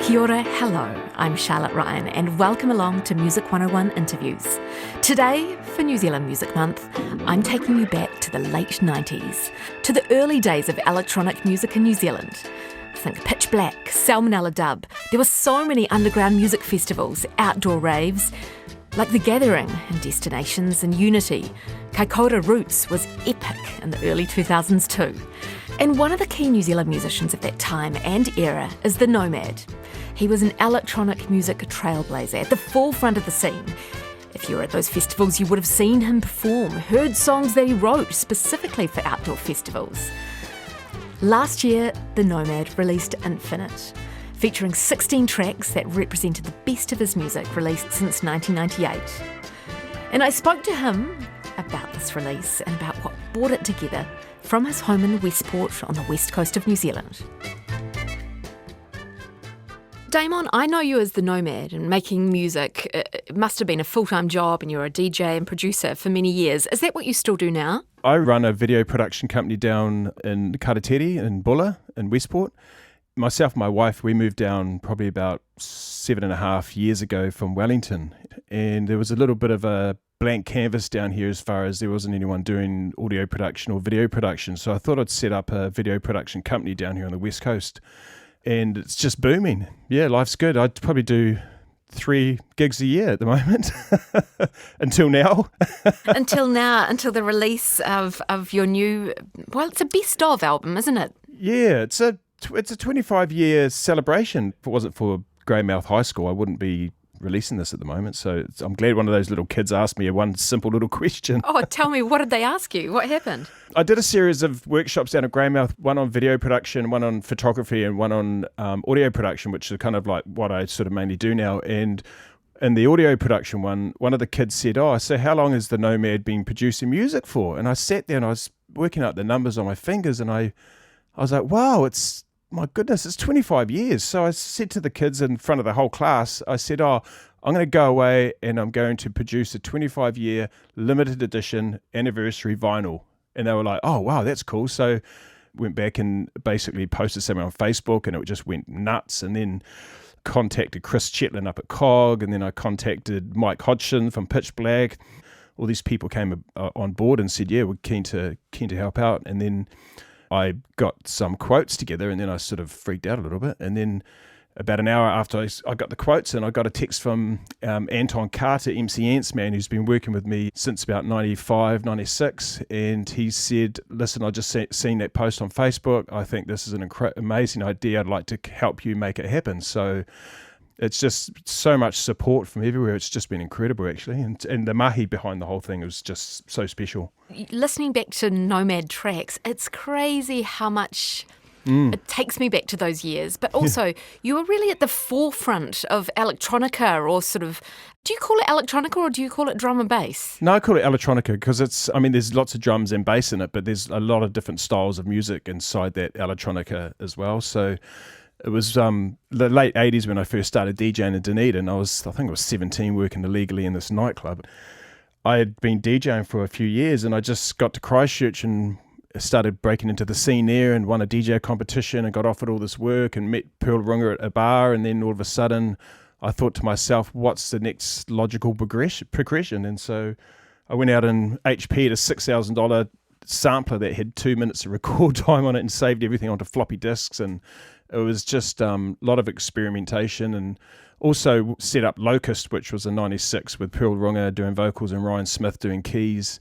Kia ora, hello, I'm Charlotte Ryan and welcome along to Music 101 Interviews. Today, for New Zealand Music Month, I'm taking you back to the late 90s, to the early days of electronic music in New Zealand. Think Pitch Black, Salmonella Dub. There were so many underground music festivals, outdoor raves, like The Gathering and Destinations and Unity. Kaikoura Roots was epic in the early 2000s too. And one of the key New Zealand musicians of that time and era is the Nomad. He was an electronic music trailblazer at the forefront of the scene. If you were at those festivals, you would have seen him perform, heard songs that he wrote specifically for outdoor festivals. Last year, the Nomad released Infinite, featuring 16 tracks that represented the best of his music released since 1998. And I spoke to him about this release and about what brought it together from his home in Westport on the west coast of New Zealand. Damon, I know you as the Nomad and making music. It must have been a full-time job and you're a DJ and producer for many years. Is that what you still do now? I run a video production company down in Karateri in Bulla in Westport. Myself and my wife, we moved down probably about 7.5 years ago from Wellington, and there was a little bit of a blank canvas down here as far as there wasn't anyone doing audio production or video production. So I thought I'd set up a video production company down here on the West Coast, and it's just booming. Yeah, life's good. I'd probably do 3 gigs a year at the moment until now. Until the release of your new, well, it's a best of album, isn't it? Yeah, it's a 25-year celebration. If it wasn't for Greymouth High School, I wouldn't be releasing this at the moment. So I'm glad one of those little kids asked me one simple little question. Oh, tell me, what did they ask you? What happened? I did a series of workshops down at Greymouth, one on video production, one on photography, and one on audio production, which is kind of like what I sort of mainly do now. And in the audio production one of the kids said, "Oh, so how long has the Nomad been producing music for?" And I sat there and I was working out the numbers on my fingers, and I was like, wow, my goodness, it's 25 years. So I said to the kids in front of the whole class, I said, I'm going to go away and I'm going to produce a 25-year limited edition anniversary vinyl. And they were like, oh, wow, that's cool. So went back and basically posted something on Facebook and it just went nuts. And then contacted Chris Chetland up at COG, and then I contacted Mike Hodgson from Pitch Black. All these people came on board and said, yeah, we're keen to help out. And then I got some quotes together, and then I sort of freaked out a little bit. And then about an hour after I got the quotes, and I got a text from Anton Carter, MC Ants Man, who's been working with me since about 95, 96. And he said, listen, I just seen that post on Facebook. I think this is an amazing idea. I'd like to help you make it happen. So it's just so much support from everywhere. It's just been incredible, actually. And the mahi behind the whole thing was just so special. Listening back to Nomad tracks, it's crazy how much it takes me back to those years. But also, you were really at the forefront of electronica, or sort of, do you call it electronica or do you call it drum and bass? No, I call it electronica because there's lots of drums and bass in it, but there's a lot of different styles of music inside that electronica as well. So it was the late 80s when I first started DJing in Dunedin. I think I was 17, working illegally in this nightclub. I had been DJing for a few years, and I just got to Christchurch and started breaking into the scene there and won a DJ competition and got offered all this work and met Pearl Runga at a bar. And then all of a sudden I thought to myself, what's the next logical progression? And so I went out and HP'd a $6,000 sampler that had 2 minutes of record time on it and saved everything onto floppy disks. And it was just a lot of experimentation, and also set up Locust, which was a 96 with Pearl Runga doing vocals and Ryan Smith doing keys.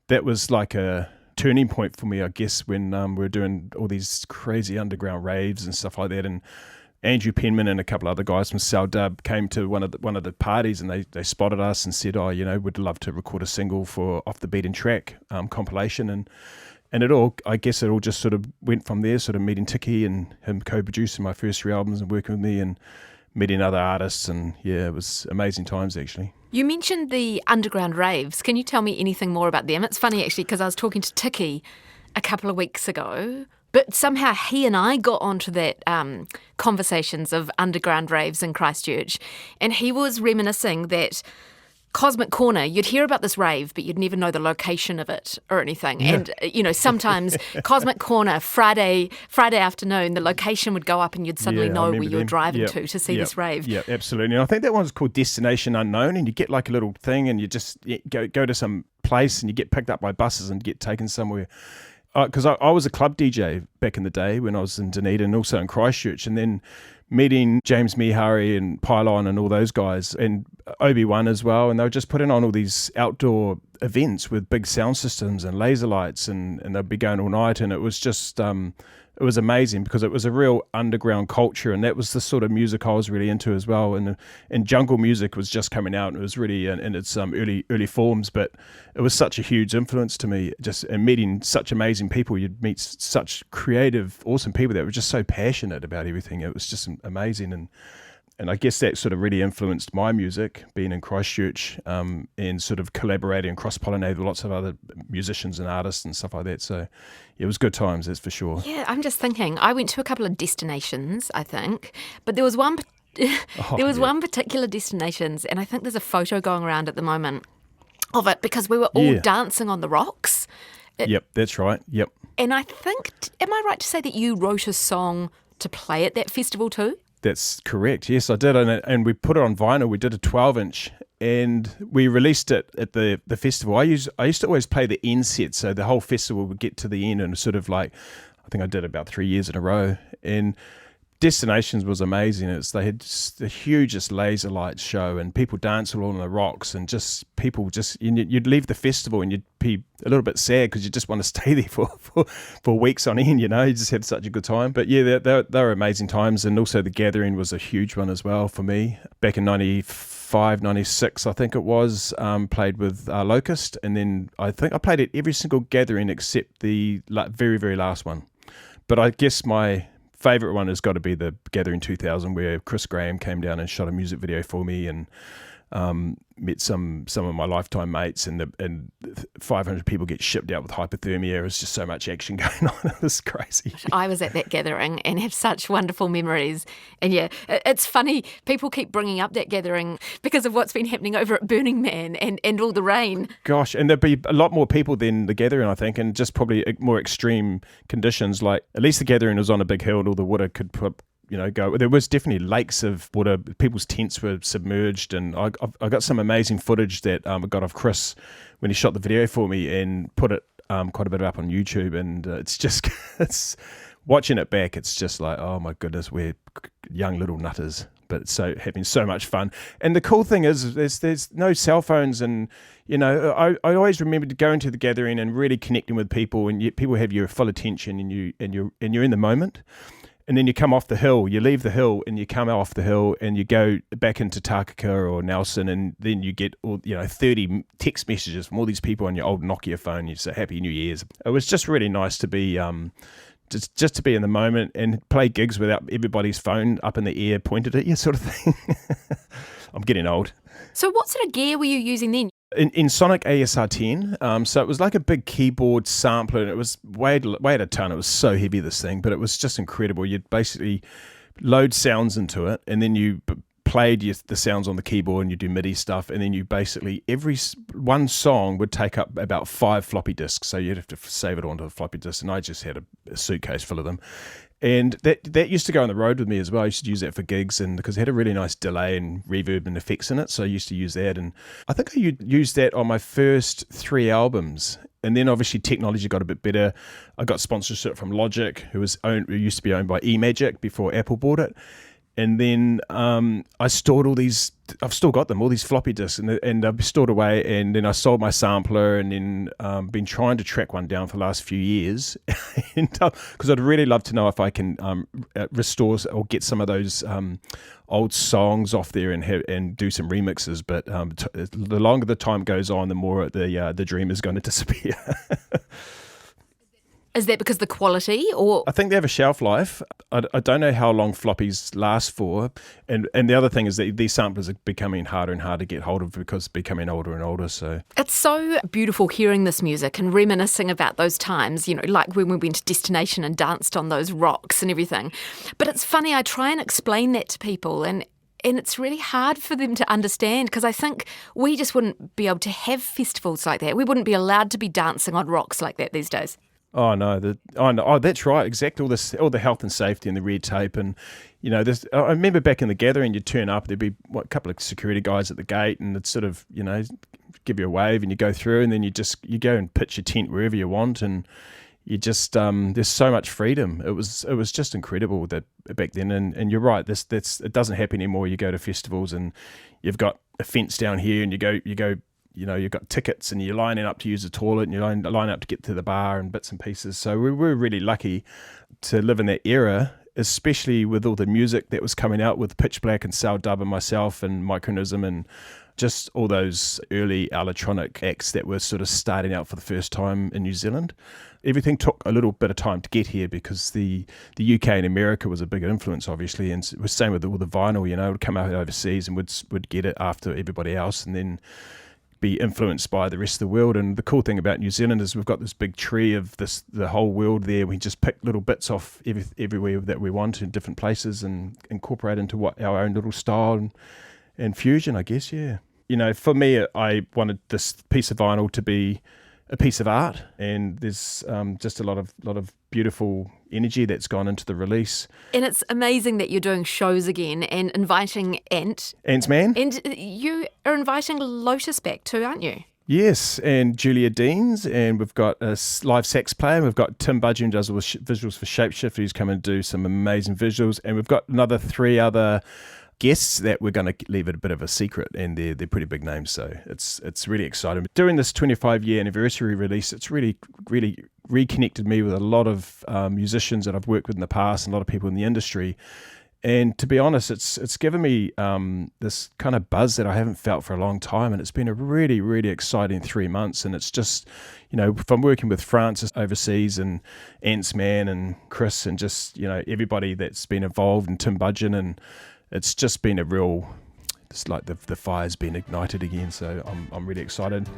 That was like a turning point for me, I guess, when we were doing all these crazy underground raves and stuff like that. And Andrew Penman and a couple other guys from Sal Dub came to one of the parties, and they spotted us and said, we'd love to record a single for Off the Beaten Track compilation. And it all just sort of went from there, sort of meeting Tiki and him co-producing my first 3 albums and working with me and meeting other artists. And yeah, it was amazing times, actually. You mentioned the underground raves. Can you tell me anything more about them? It's funny, actually, because I was talking to Tiki a couple of weeks ago, but somehow he and I got onto that conversations of underground raves in Christchurch, and he was reminiscing that Cosmic Corner, you'd hear about this rave, but you'd never know the location of it or anything. Yeah. And, sometimes Cosmic Corner, Friday afternoon, the location would go up and you'd suddenly know where you were driving to see this rave. Yeah, absolutely. And I think that one's called Destination Unknown, and you get like a little thing and you just go to some place and you get picked up by buses and get taken somewhere. Because I was a club DJ back in the day when I was in Dunedin and also in Christchurch, and then meeting James Mihari and Pylon and all those guys and Obi-Wan as well, and they were just putting on all these outdoor events with big sound systems and laser lights, and they'd be going all night, and it was just it was amazing because it was a real underground culture, and that was the sort of music I was really into as well. And jungle music was just coming out, and it was really in its early forms, but it was such a huge influence to me. Just and meeting such amazing people, you'd meet such creative, awesome people that were just so passionate about everything. It was just amazing, and I guess that sort of really influenced my music, being in Christchurch, and sort of collaborating and cross-pollinating with lots of other musicians and artists and stuff like that. So it was good times, that's for sure. Yeah, I'm just thinking, I went to a couple of destinations, I think, but there was one one particular destinations, and I think there's a photo going around at the moment of it, because we were all dancing on the rocks. Yep, that's right, yep. And I think, am I right to say that you wrote a song to play at that festival too? That's correct. Yes, I did. And we put it on vinyl. We did a 12-inch and we released it at the festival. I used to always play the end set. So the whole festival would get to the end and sort of like, I think I did about 3 years in a row. And Destinations was amazing. They had just the hugest laser light show and people dancing along the rocks, and just people you'd leave the festival and you'd be a little bit sad because you just want to stay there for weeks on end, you just had such a good time. But yeah, they were amazing times. And also the Gathering was a huge one as well for me. Back in 95, 96, I think it was, played with Locust, and then I think I played at every single Gathering except the very, very last one. But I guess my favourite one has got to be the Gathering 2000, where Chris Graham came down and shot a music video for me, and met some of my lifetime mates, and 500 people get shipped out with hypothermia. It was just so much action going on. It was crazy. I was at that Gathering and have such wonderful memories. And yeah, it's funny, people keep bringing up that Gathering because of what's been happening over at Burning Man and all the rain. Gosh, and there'd be a lot more people than the Gathering, I think, and just probably more extreme conditions. Like, at least the Gathering was on a big hill and all the water could put go. There was definitely lakes of water. People's tents were submerged, and I got some amazing footage that I got of Chris when he shot the video for me and put it quite a bit up on YouTube. And it's watching it back. It's just like, oh my goodness, we're young little nutters, but it's having so much fun. And the cool thing is, there's no cell phones, and I always remember going to the Gathering and really connecting with people, and yet people have your full attention, and you're in the moment. And then you come off the hill, you leave the hill and you come off the hill and you go back into Takaka or Nelson, and then you get 30 text messages from all these people on your old Nokia phone. You say Happy New Year's. It was just really nice to be just to be in the moment and play gigs without everybody's phone up in the air pointed at you, sort of thing. I'm getting old. So what sort of gear were you using then? In Sonic ASR10, so it was like a big keyboard sampler, and it was weighed a ton. It was so heavy, this thing, but it was just incredible. You'd basically load sounds into it, and then you played the sounds on the keyboard, and you do MIDI stuff, and then you basically, every one song would take up about 5 floppy disks, so you'd have to save it onto a floppy disk, and I just had a suitcase full of them. And that used to go on the road with me as well. I used to use that for gigs, and because it had a really nice delay and reverb and effects in it, so I used to use that. And I think I used that on my first 3 albums. And then obviously technology got a bit better. I got sponsorship from Logic, who used to be owned by eMagic before Apple bought it. And then I stored I've still got them, all these floppy disks, and I've stored away. And then I sold my sampler, and then been trying to track one down for the last few years. Because I'd really love to know if I can restore or get some of those old songs off there and do some remixes. But the longer the time goes on, the more the dream is going to disappear. Is that because the quality, or? I think they have a shelf life. I don't know how long floppies last for. And the other thing is that these samplers are becoming harder and harder to get hold of because becoming older and older. So it's so beautiful hearing this music and reminiscing about those times, like when we went to Destination and danced on those rocks and everything. But it's funny, I try and explain that to people, and And it's really hard for them to understand because I think we just wouldn't be able to have festivals like that. We wouldn't be allowed to be dancing on rocks like that these days. Oh no! That's right. Exactly. All the health and safety and the red tape, and this. I remember back in the gathering, you'd turn up. There'd be a couple of security guys at the gate, and they'd sort of give you a wave, and you go through, and then you go and pitch your tent wherever you want, and you just there's so much freedom. It was just incredible that back then. And you're right. It doesn't happen anymore. You go to festivals, and you've got a fence down here, and you go. You've got tickets and you're lining up to use the toilet and you line up to get to the bar and bits and pieces. So we were really lucky to live in that era, especially with all the music that was coming out with Pitch Black and Soul Dub and myself and Micronism and just all those early electronic acts that were sort of starting out for the first time in New Zealand. Everything took a little bit of time to get here because the UK and America was a big influence, obviously, and it was same with all the vinyl. It would come out overseas and would get it after everybody else, and then be influenced by the rest of the world. And the cool thing about New Zealand is we've got this big tree of the whole world there. We just pick little bits off everywhere that we want in different places and incorporate into what our own little style and fusion, I guess. Yeah. For me, I wanted this piece of vinyl to be a piece of art, and there's just a lot of beautiful energy that's gone into the release. And it's amazing that you're doing shows again and inviting Ant's Man. And you are inviting Lotus back too, aren't you? Yes, and Julia Deans, and we've got a live sax player. We've got Tim Budgeon, who does all the visuals for Shapeshift, who's come and do some amazing visuals, and we've got three other guests that we're going to leave it a bit of a secret, and they're pretty big names, so it's really exciting. During this 25-year anniversary release, it's really reconnected me with a lot of musicians that I've worked with in the past and a lot of people in the industry. And to be honest, it's given me this kind of buzz that I haven't felt for a long time, and it's been a really, really exciting 3 months. And it's just, from working with Francis overseas and Ant's Man and Chris and just, everybody that's been involved, and Tim Budgeon, and it's just been it's like the fire's been ignited again. So I'm really excited.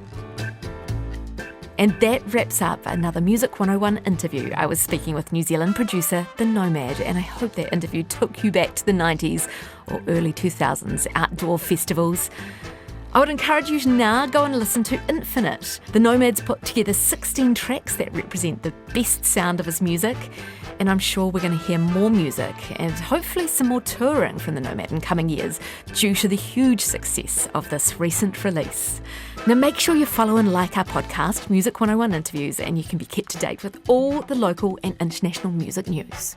And that wraps up another Music 101 interview. I was speaking with New Zealand producer The Nomad, and I hope that interview took you back to the 90s or early 2000s outdoor festivals. I would encourage you to now go and listen to Infinite. The Nomad's put together 16 tracks that represent the best sound of his music, and I'm sure we're going to hear more music and hopefully some more touring from The Nomad in coming years due to the huge success of this recent release. Now make sure you follow and like our podcast, Music 101 Interviews, and you can be kept to date with all the local and international music news.